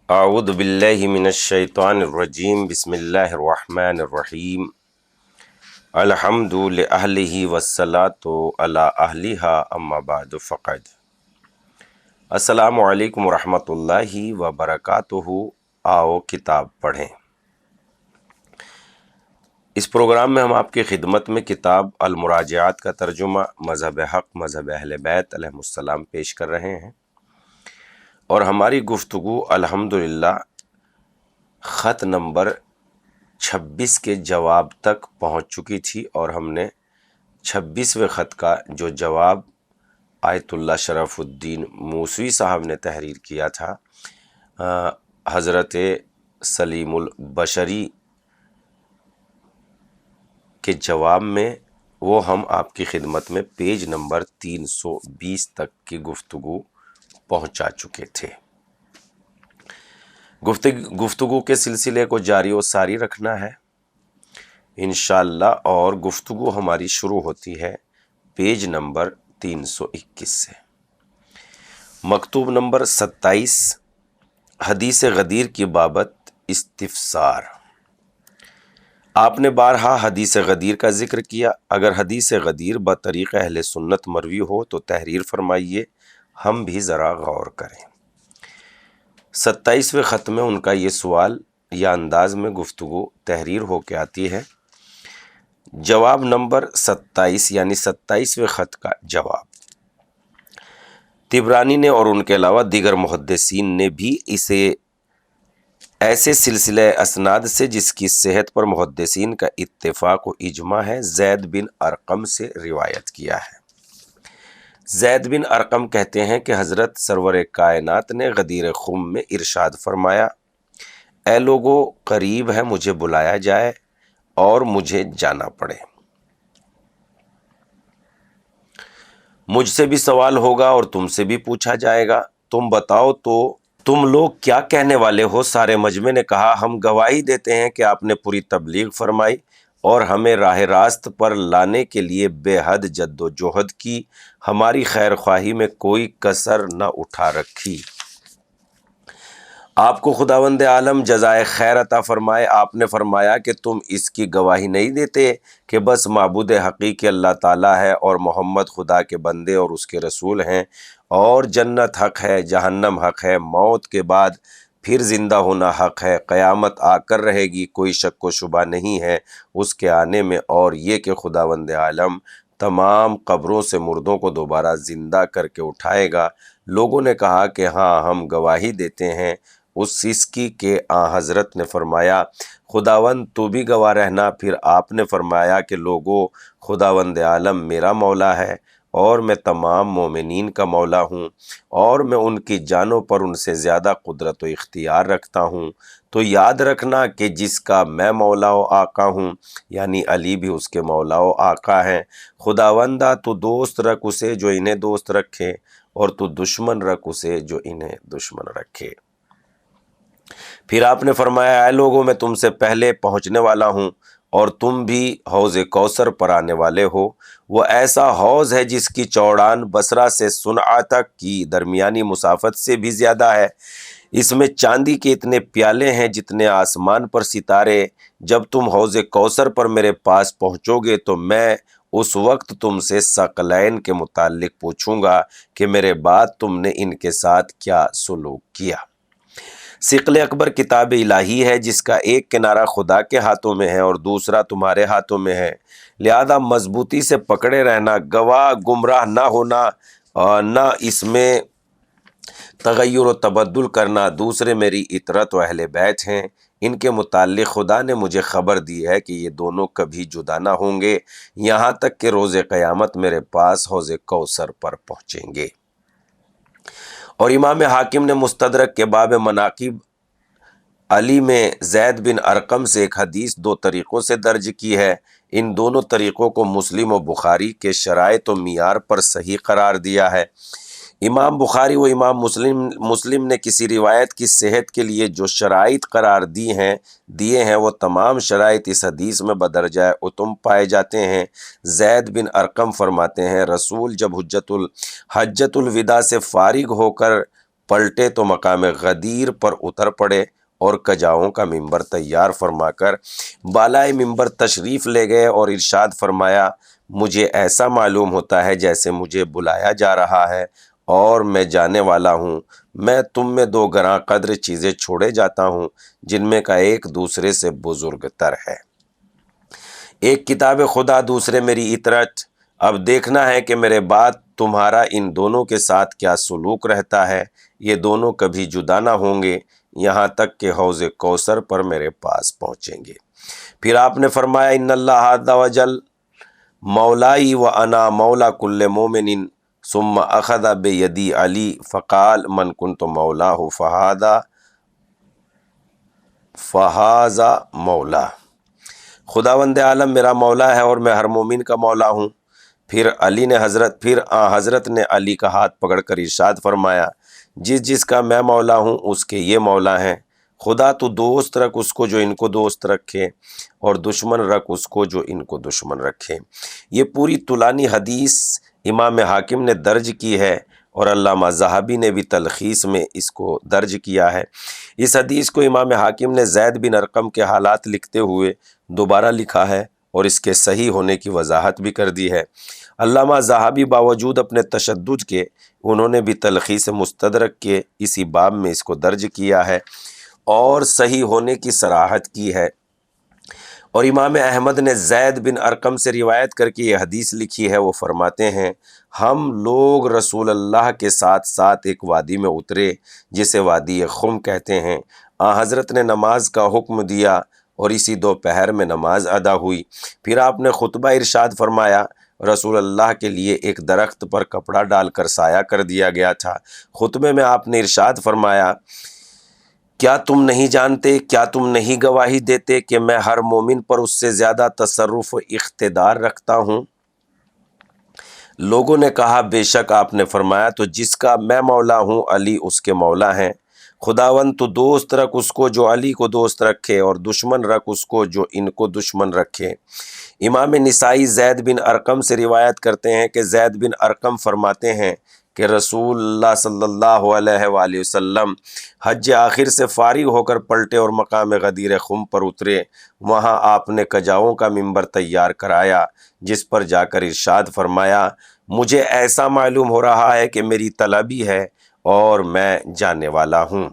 اعوذ باللہ من الشیطان الرجیم بسم اللہ الرحمن الرحیم الحمد لأہلہ والصلاة علی اہلہا اما بعد فقد السلام علیکم ورحمۃ اللہ وبرکاتہ۔ آؤ کتاب پڑھیں۔ اس پروگرام میں ہم آپ کی خدمت میں کتاب المراجعات کا ترجمہ مذہب حق مذہب اہل بیت علیہ السلام پیش کر رہے ہیں، اور ہماری گفتگو الحمدللہ خط نمبر 26 کے جواب تک پہنچ چکی تھی، اور ہم نے 26ویں خط کا جو جواب آیت اللہ شرف الدین موسوی صاحب نے تحریر کیا تھا حضرت سلیم البشری کے جواب میں، وہ ہم آپ کی خدمت میں پیج نمبر 320 تک کی گفتگو پہنچا چکے تھے۔ گفتگو کے سلسلے کو جاری و ساری رکھنا ہے انشاءاللہ، اور گفتگو ہماری شروع ہوتی ہے پیج نمبر 321 سے۔ مکتوب نمبر 27، حدیث غدیر کی بابت استفسار۔ آپ نے بارہا حدیث غدیر کا ذکر کیا۔ اگر حدیث غدیر بطریق اہل سنت مروی ہو تو تحریر فرمائیے، ہم بھی ذرا غور کریں۔ 27ویں خط میں ان کا یہ سوال یا انداز میں گفتگو تحریر ہو کے آتی ہے۔ جواب نمبر 27 یعنی 27ویں خط کا جواب۔ طبرانی نے اور ان کے علاوہ دیگر محدثین نے بھی اسے ایسے سلسلہ اسناد سے جس کی صحت پر محدثین کا اتفاق و اجماع ہے زید بن ارقم سے روایت کیا ہے۔ زید بن ارقم کہتے ہیں کہ حضرت سرور کائنات نے غدیر خم میں ارشاد فرمایا، اے لوگو قریب ہے مجھے بلایا جائے اور مجھے جانا پڑے، مجھ سے بھی سوال ہوگا اور تم سے بھی پوچھا جائے گا، تم بتاؤ تو تم لوگ کیا کہنے والے ہو؟ سارے مجمع نے کہا، ہم گواہی دیتے ہیں کہ آپ نے پوری تبلیغ فرمائی اور ہمیں راہ راست پر لانے کے لیے بے حد جد و جہد کی، ہماری خیر خواہی میں کوئی کسر نہ اٹھا رکھی۔ آپ کو خداوند عالم جزائے خیر عطا فرمائے۔ آپ نے فرمایا کہ تم اس کی گواہی نہیں دیتے کہ بس معبود حقیقی اللہ تعالیٰ ہے اور محمد خدا کے بندے اور اس کے رسول ہیں، اور جنت حق ہے، جہنم حق ہے، موت کے بعد پھر زندہ ہونا حق ہے، قیامت آ کر رہے گی، کوئی شک و شبہ نہیں ہے اس کے آنے میں، اور یہ کہ خداوند عالم تمام قبروں سے مردوں کو دوبارہ زندہ کر کے اٹھائے گا۔ لوگوں نے کہا کہ ہاں ہم گواہی دیتے ہیں اس کی کہ حضرت نے فرمایا، خداوند تو بھی گواہ رہنا۔ پھر آپ نے فرمایا کہ لوگوں، خداوند عالم میرا مولا ہے اور میں تمام مومنین کا مولا ہوں، اور میں ان کی جانوں پر ان سے زیادہ قدرت و اختیار رکھتا ہوں، تو یاد رکھنا کہ جس کا میں مولا و آقا ہوں، یعنی علی بھی اس کے مولا و آقا ہیں۔ خداوندہ تو دوست رکھ اسے جو انہیں دوست رکھے، اور تو دشمن رکھ اسے جو انہیں دشمن رکھے۔ پھر آپ نے فرمایا، اے لوگوں میں تم سے پہلے پہنچنے والا ہوں اور تم بھی حوض کوثر پر آنے والے ہو۔ وہ ایسا حوض ہے جس کی چوڑان بصرہ سے صنعا تک کی درمیانی مسافت سے بھی زیادہ ہے۔ اس میں چاندی کے اتنے پیالے ہیں جتنے آسمان پر ستارے۔ جب تم حوض کوثر پر میرے پاس پہنچو گے تو میں اس وقت تم سے ثقلین کے متعلق پوچھوں گا کہ میرے بعد تم نے ان کے ساتھ کیا سلوک کیا۔ ثقل اکبر کتاب الہی ہے جس کا ایک کنارہ خدا کے ہاتھوں میں ہے اور دوسرا تمہارے ہاتھوں میں ہے، لہذا مضبوطی سے پکڑے رہنا، گواہ گمراہ نہ ہونا، اور نہ اس میں تغیر و تبدل کرنا۔ دوسرے میری اطرت و اہل بیت ہیں، ان کے متعلق خدا نے مجھے خبر دی ہے کہ یہ دونوں کبھی جدا نہ ہوں گے یہاں تک کہ روز قیامت میرے پاس حوض کوثر پر پہنچیں گے۔ اور امام حاکم نے مستدرک کے باب مناقب علی میں زید بن ارقم سے ایک حدیث دو طریقوں سے درج کی ہے۔ ان دونوں طریقوں کو مسلم و بخاری کے شرائط و معیار پر صحیح قرار دیا ہے۔ امام بخاری و امام مسلم نے کسی روایت کی صحت کے لیے جو شرائط قرار دیے ہیں وہ تمام شرائط اس حدیث میں بدرجہ اتم پائے جاتے ہیں۔ زید بن ارقم فرماتے ہیں، رسول جب حجت الوداع سے فارغ ہو کر پلٹے تو مقام غدیر پر اتر پڑے اور کجاؤں کا ممبر تیار فرما کر بالائے ممبر تشریف لے گئے اور ارشاد فرمایا مجھے ایسا معلوم ہوتا ہے جیسے مجھے بلایا جا رہا ہے اور میں جانے والا ہوں۔ میں تم میں دو گراں قدر چیزیں چھوڑے جاتا ہوں جن میں کا ایک دوسرے سے بزرگ تر ہے، ایک کتاب خدا، دوسرے میری اطرت۔ اب دیکھنا ہے کہ میرے بعد تمہارا ان دونوں کے ساتھ کیا سلوک رہتا ہے۔ یہ دونوں کبھی جدا نہ ہوں گے یہاں تک کہ حوض کوثر پر میرے پاس پہنچیں گے۔ پھر آپ نے فرمایا ان اللہ عز وجل مولائی و انا مولا کل مومن ثم اخذ بیدی علی فقال من کنت مولاه فہذا مولا۔ خداوند عالم میرا مولا ہے اور میں ہر مومن کا مولا ہوں۔ پھر حضرت نے علی کا ہاتھ پکڑ کر ارشاد فرمایا جس کا میں مولا ہوں اس کے یہ مولا ہیں۔ خدا تو دوست رکھ اس کو جو ان کو دوست رکھے اور دشمن رکھ اس کو جو ان کو دشمن رکھے۔ یہ پوری طولانی حدیث امام حاکم نے درج کی ہے اور علامہ ذہبی نے بھی تلخیص میں اس کو درج کیا ہے۔ اس حدیث کو امام حاکم نے زید بن ارقم کے حالات لکھتے ہوئے دوبارہ لکھا ہے اور اس کے صحیح ہونے کی وضاحت بھی کر دی ہے۔ علامہ ذہبی باوجود اپنے تشدد کے انہوں نے بھی تلخیص مستدرک کے اسی باب میں اس کو درج کیا ہے اور صحیح ہونے کی صراحت کی ہے۔ اور امام احمد نے زید بن ارقم سے روایت کر کے یہ حدیث لکھی ہے، وہ فرماتے ہیں ہم لوگ رسول اللہ کے ساتھ ساتھ ایک وادی میں اترے جسے وادی خم کہتے ہیں۔ حضرت نے نماز کا حکم دیا اور اسی دوپہر میں نماز ادا ہوئی۔ پھر آپ نے خطبہ ارشاد فرمایا۔ رسول اللہ کے لیے ایک درخت پر کپڑا ڈال کر سایہ کر دیا گیا تھا۔ خطبے میں آپ نے ارشاد فرمایا کیا تم نہیں جانتے، کیا تم نہیں گواہی دیتے کہ میں ہر مومن پر اس سے زیادہ تصرف و اقتدار رکھتا ہوں؟ لوگوں نے کہا بے شک۔ آپ نے فرمایا تو جس کا میں مولا ہوں علی اس کے مولا ہیں۔ خداوند تو دوست رکھ اس کو جو علی کو دوست رکھے اور دشمن رکھ اس کو جو ان کو دشمن رکھے۔ امام نسائی زید بن ارقم سے روایت کرتے ہیں کہ زید بن ارقم فرماتے ہیں کہ رسول اللہ صلی اللہ علیہ وآلہ وسلم حج آخر سے فارغ ہو کر پلٹے اور مقام غدیر خم پر اترے۔ وہاں آپ نے کجاؤں کا ممبر تیار کرایا جس پر جا کر ارشاد فرمایا مجھے ایسا معلوم ہو رہا ہے کہ میری طلبی ہے اور میں جانے والا ہوں۔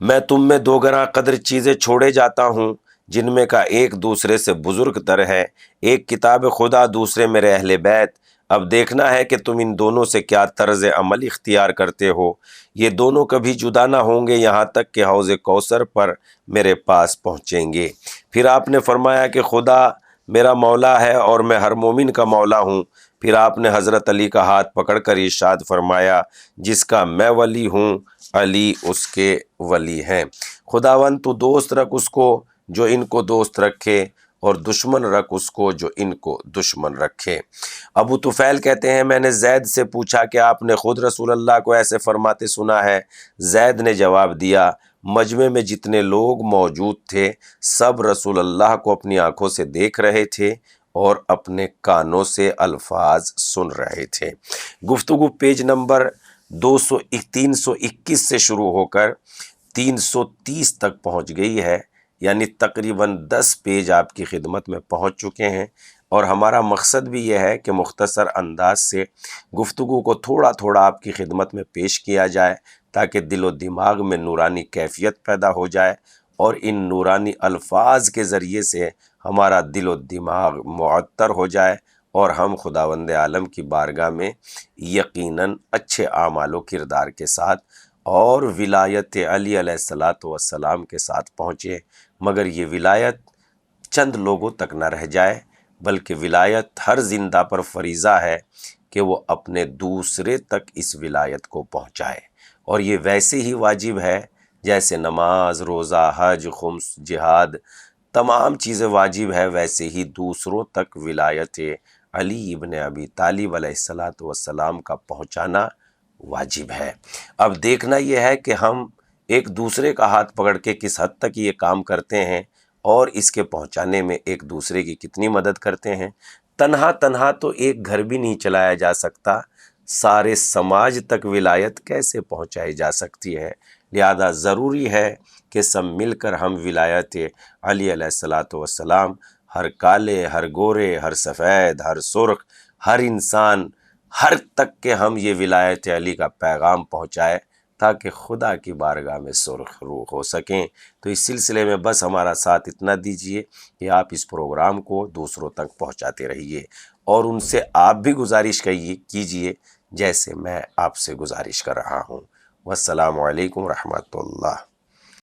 میں تم میں دو گراں قدر چیزیں چھوڑے جاتا ہوں جن میں کا ایک دوسرے سے بزرگ تر ہے، ایک کتاب خدا، دوسرے میرے اہل بیت۔ اب دیکھنا ہے کہ تم ان دونوں سے کیا طرز عمل اختیار کرتے ہو۔ یہ دونوں کبھی جدا نہ ہوں گے یہاں تک کہ حوض کوثر پر میرے پاس پہنچیں گے۔ پھر آپ نے فرمایا کہ خدا میرا مولا ہے اور میں ہر مومن کا مولا ہوں۔ پھر آپ نے حضرت علی کا ہاتھ پکڑ کر ارشاد فرمایا جس کا میں ولی ہوں علی اس کے ولی ہیں۔ خداوند تو دوست رکھ اس کو جو ان کو دوست رکھے اور دشمن رکھ اس کو جو ان کو دشمن رکھے۔ ابو طفیل کہتے ہیں میں نے زید سے پوچھا کہ آپ نے خود رسول اللہ کو ایسے فرماتے سنا ہے؟ زید نے جواب دیا مجمع میں جتنے لوگ موجود تھے سب رسول اللہ کو اپنی آنکھوں سے دیکھ رہے تھے اور اپنے کانوں سے الفاظ سن رہے تھے۔ گفتگو پیج نمبر 321 سے شروع ہو کر 330 تک پہنچ گئی ہے، یعنی تقریباً 10 پیج آپ کی خدمت میں پہنچ چکے ہیں، اور ہمارا مقصد بھی یہ ہے کہ مختصر انداز سے گفتگو کو تھوڑا تھوڑا آپ کی خدمت میں پیش کیا جائے تاکہ دل و دماغ میں نورانی کیفیت پیدا ہو جائے اور ان نورانی الفاظ کے ذریعے سے ہمارا دل و دماغ معطر ہو جائے اور ہم خداوند عالم کی بارگاہ میں یقیناً اچھے اعمال و کردار کے ساتھ اور ولایت علی علیہ الصلاۃ والسلام کے ساتھ پہنچے۔ مگر یہ ولایت چند لوگوں تک نہ رہ جائے، بلکہ ولایت ہر زندہ پر فریضہ ہے کہ وہ اپنے دوسرے تک اس ولایت کو پہنچائے، اور یہ ویسے ہی واجب ہے جیسے نماز، روزہ، حج، خمس، جہاد تمام چیزیں واجب ہے، ویسے ہی دوسروں تک ولایت علی ابن ابی طالب علیہ الصلاۃ والسلام کا پہنچانا واجب ہے۔ اب دیکھنا یہ ہے کہ ہم ایک دوسرے کا ہاتھ پکڑ کے کس حد تک یہ کام کرتے ہیں اور اس کے پہنچانے میں ایک دوسرے کی کتنی مدد کرتے ہیں۔ تنہا تو ایک گھر بھی نہیں چلایا جا سکتا، سارے سماج تک ولایت کیسے پہنچائی جا سکتی ہے؟ لہذا ضروری ہے کہ سب مل کر ہم ولایت علی علیہ الصلاۃ والسلام، ہر کالے، ہر گورے، ہر سفید، ہر سرخ، ہر انسان، ہر تک کہ ہم یہ ولایت علی کا پیغام پہنچائے تاکہ خدا کی بارگاہ میں سرخ روح ہو سکیں۔ تو اس سلسلے میں بس ہمارا ساتھ اتنا دیجئے کہ آپ اس پروگرام کو دوسروں تک پہنچاتے رہیے، اور ان سے آپ بھی گزارش کیجئے جیسے میں آپ سے گزارش کر رہا ہوں۔ والسلام علیکم ورحمۃ اللہ۔